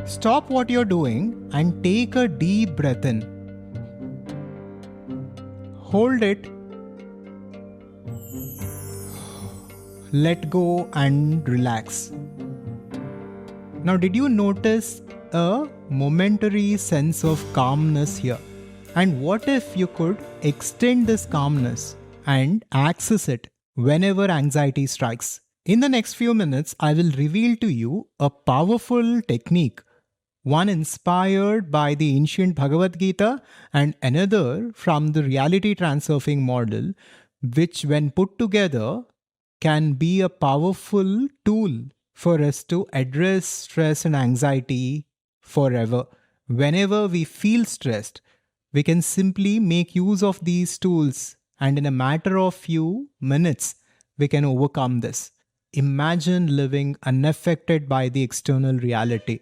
Stop what you're doing and take a deep breath in. Hold it. Let go and relax. Now, did you notice a momentary sense of calmness here? And what if you could extend this calmness and access it whenever anxiety strikes? In the next few minutes, I will reveal to you a powerful technique, one inspired by the ancient Bhagavad Gita and another from the reality transurfing model, which when put together can be a powerful tool for us to address stress and anxiety forever. Whenever we feel stressed, we can simply make use of these tools, and in a matter of few minutes, we can overcome this. Imagine living unaffected by the external reality.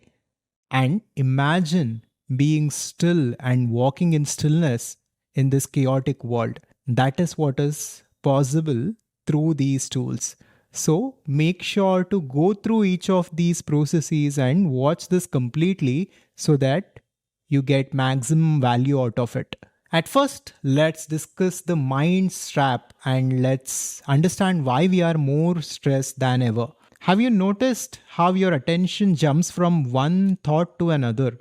And imagine being still and walking in stillness in this chaotic world. That is what is possible through these tools. So make sure to go through each of these processes and watch this completely so that you get maximum value out of it. At first, let's discuss the mind trap and let's understand why we are more stressed than ever. Have you noticed how your attention jumps from one thought to another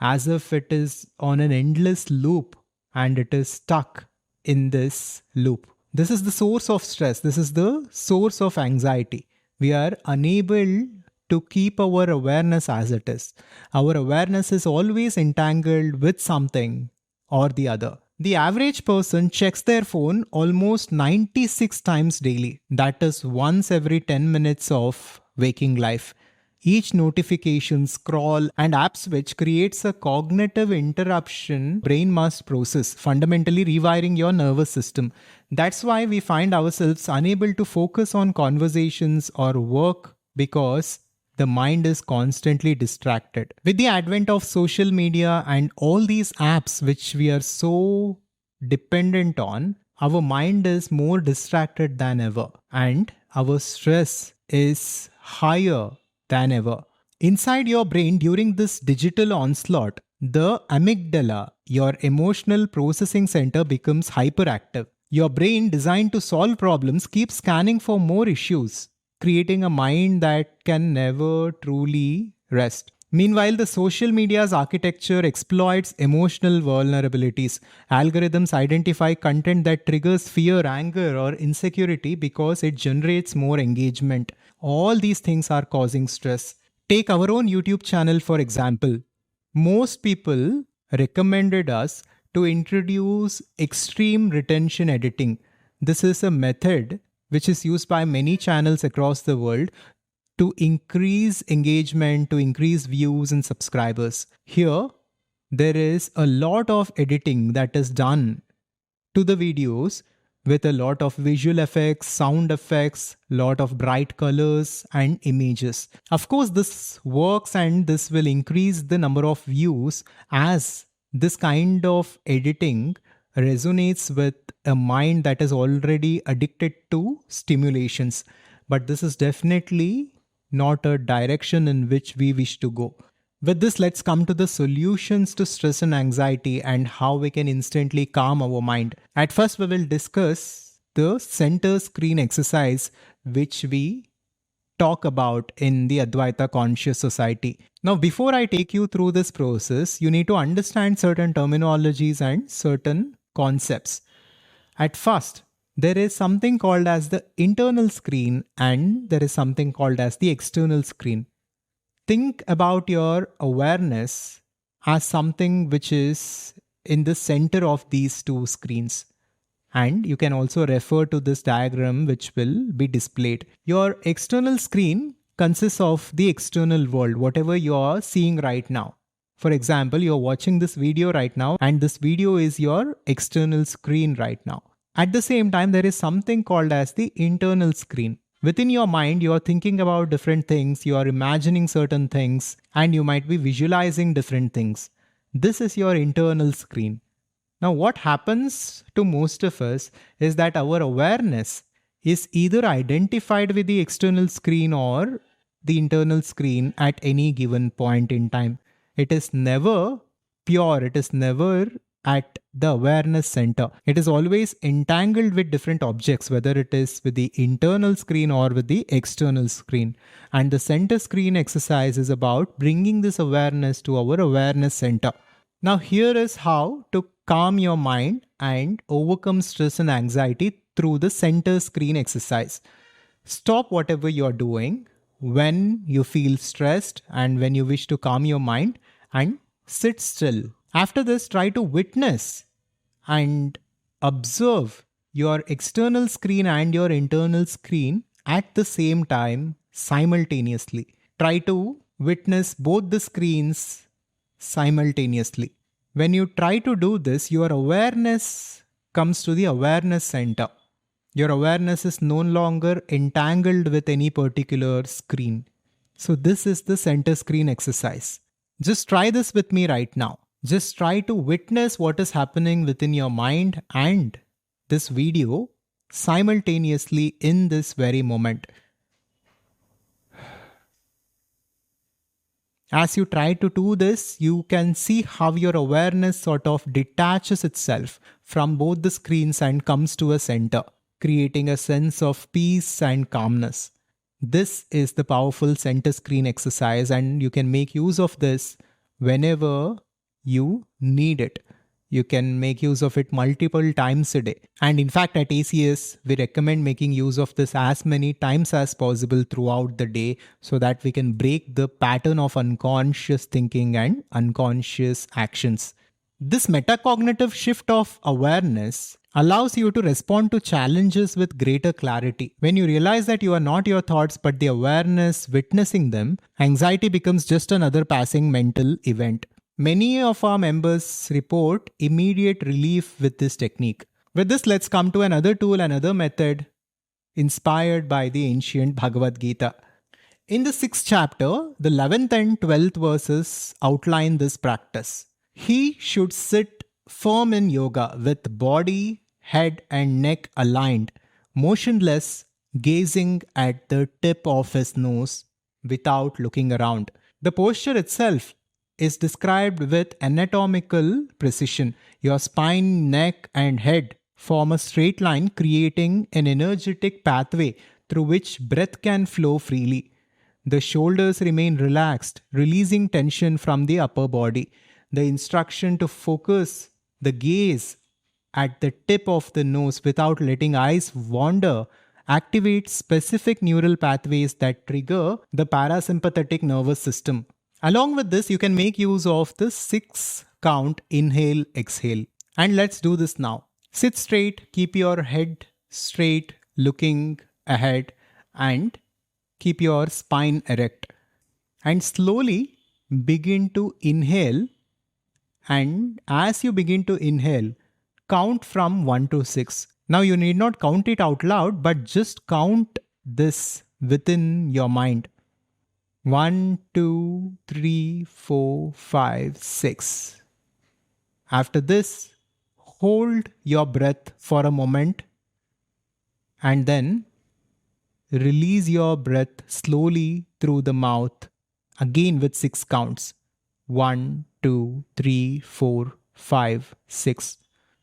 as if it is on an endless loop and it is stuck in this loop? This is the source of stress. This is the source of anxiety. We are unable to keep our awareness as it is. Our awareness is always entangled with something or the other. The average person checks their phone almost 96 times daily. That is once every 10 minutes of waking life. Each notification, scroll, and app switch creates a cognitive interruption brain must process, fundamentally rewiring your nervous system. That's why we find ourselves unable to focus on conversations or work because the mind is constantly distracted. With the advent of social media and all these apps which we are so dependent on, our mind is more distracted than ever and our stress is higher than ever. Inside your brain during this digital onslaught, the amygdala, your emotional processing center, becomes hyperactive. Your brain, designed to solve problems, keeps scanning for more issues, creating a mind that can never truly rest. Meanwhile, the social media's architecture exploits emotional vulnerabilities. Algorithms identify content that triggers fear, anger, or insecurity because it generates more engagement. All these things are causing stress. Take our own YouTube channel, for example. Most people recommended us to introduce extreme retention editing. This is a method which is used by many channels across the world to increase engagement, to increase views and subscribers. Here, there is a lot of editing that is done to the videos with a lot of visual effects, sound effects, lot of bright colors and images. Of course, this works and this will increase the number of views as this kind of editing resonates with a mind that is already addicted to stimulations. But this is definitely not a direction in which we wish to go. With this, let's come to the solutions to stress and anxiety and how we can instantly calm our mind. At first, we will discuss the center screen exercise, which we talk about in the Advaita Conscious Society. Now, before I take you through this process, you need to understand certain terminologies and certain concepts. At first, there is something called as the internal screen and there is something called as the external screen. Think about your awareness as something which is in the center of these two screens. And you can also refer to this diagram which will be displayed. Your external screen consists of the external world, whatever you are seeing right now. For example, you're watching this video right now and this video is your external screen right now. At the same time, there is something called as the internal screen. Within your mind, you are thinking about different things, you are imagining certain things, and you might be visualizing different things. This is your internal screen. Now, what happens to most of us is that our awareness is either identified with the external screen or the internal screen at any given point in time. It is never pure, it is never at the awareness center. It is always entangled with different objects, whether it is with the internal screen or with the external screen. And the center screen exercise is about bringing this awareness to our awareness center. Now, here is how to calm your mind and overcome stress and anxiety through the center screen exercise. Stop whatever you're doing when you feel stressed and when you wish to calm your mind and sit still. After this, try to witness and observe your external screen and your internal screen at the same time simultaneously. Try to witness both the screens simultaneously. When you try to do this, your awareness comes to the awareness center. Your awareness is no longer entangled with any particular screen. So this is the center screen exercise. Just try this with me right now. Just try to witness what is happening within your mind and this video simultaneously in this very moment. As you try to do this, you can see how your awareness sort of detaches itself from both the screens and comes to a center, creating a sense of peace and calmness. This is the powerful center screen exercise, and you can make use of this whenever you need it. You can make use of it multiple times a day. And in fact, at ACS, we recommend making use of this as many times as possible throughout the day so that we can break the pattern of unconscious thinking and unconscious actions. This metacognitive shift of awareness allows you to respond to challenges with greater clarity. When you realize that you are not your thoughts but the awareness witnessing them, anxiety becomes just another passing mental event. Many of our members report immediate relief with this technique. With this, let's come to another tool, another method inspired by the ancient Bhagavad Gita. In the 6th chapter, the 11th and 12th verses outline this practice. He should sit firm in yoga with body, head and neck aligned, motionless, gazing at the tip of his nose without looking around. The posture itself is described with anatomical precision. Your spine, neck and head form a straight line, creating an energetic pathway through which breath can flow freely. The shoulders remain relaxed, releasing tension from the upper body. The instruction to focus the gaze at the tip of the nose without letting eyes wander activates specific neural pathways that trigger the parasympathetic nervous system. Along with this, you can make use of the 6 count inhale, exhale. And let's do this now. Sit straight, keep your head straight, looking ahead, and keep your spine erect. And slowly begin to inhale. And as you begin to inhale, count from 1 to 6. Now you need not count it out loud, but just count this within your mind. 1, 2, 3, 4, 5, 6. After this, hold your breath for a moment and then release your breath slowly through the mouth, again with 6 counts. 1, 2, 3, 4, 5, 6.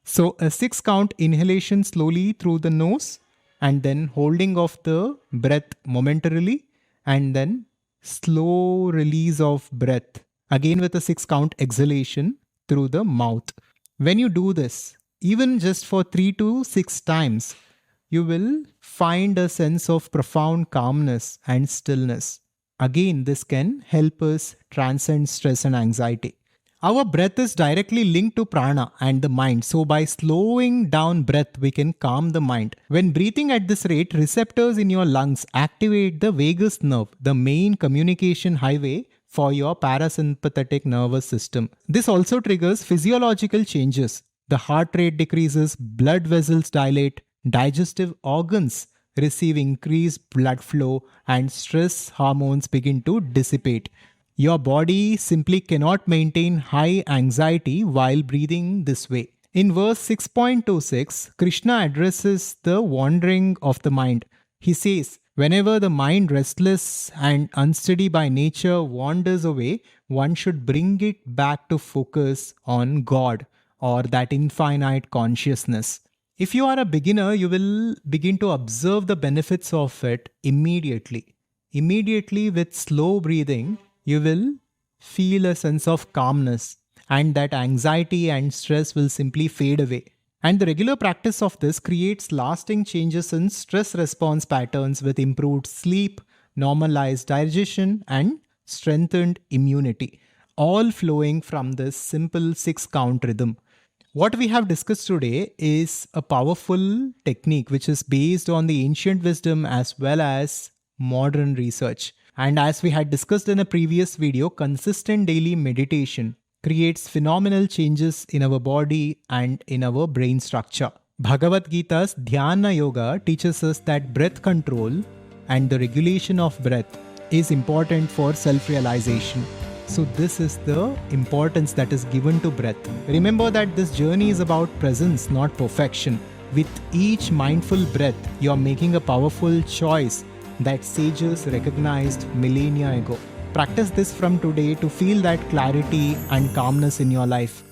So a 6 count inhalation slowly through the nose and then holding of the breath momentarily and then slow release of breath, again with a 6 count exhalation through the mouth. When you do this, even just for 3 to 6 times, you will find a sense of profound calmness and stillness. Again, this can help us transcend stress and anxiety. Our breath is directly linked to prana and the mind. So by slowing down breath, we can calm the mind. When breathing at this rate, receptors in your lungs activate the vagus nerve, the main communication highway for your parasympathetic nervous system. This also triggers physiological changes. The heart rate decreases, blood vessels dilate, digestive organs receive increased blood flow, and stress hormones begin to dissipate. Your body simply cannot maintain high anxiety while breathing this way. In verse 6.26, Krishna addresses the wandering of the mind. He says, Whenever the mind, restless and unsteady by nature, wanders away, one should bring it back to focus on God or that infinite consciousness. If you are a beginner, you will begin to observe the benefits of it immediately. Immediately, with slow breathing, you will feel a sense of calmness, and that anxiety and stress will simply fade away. And the regular practice of this creates lasting changes in stress response patterns with improved sleep, normalized digestion, and strengthened immunity, all flowing from this simple 6 count rhythm. What we have discussed today is a powerful technique which is based on the ancient wisdom as well as modern research. And as we had discussed in a previous video, consistent daily meditation creates phenomenal changes in our body and in our brain structure. Bhagavad Gita's Dhyana Yoga teaches us that breath control and the regulation of breath is important for self-realization. So this is the importance that is given to breath. Remember that this journey is about presence, not perfection. With each mindful breath, you are making a powerful choice that sages recognized millennia ago. Practice this from today to feel that clarity and calmness in your life.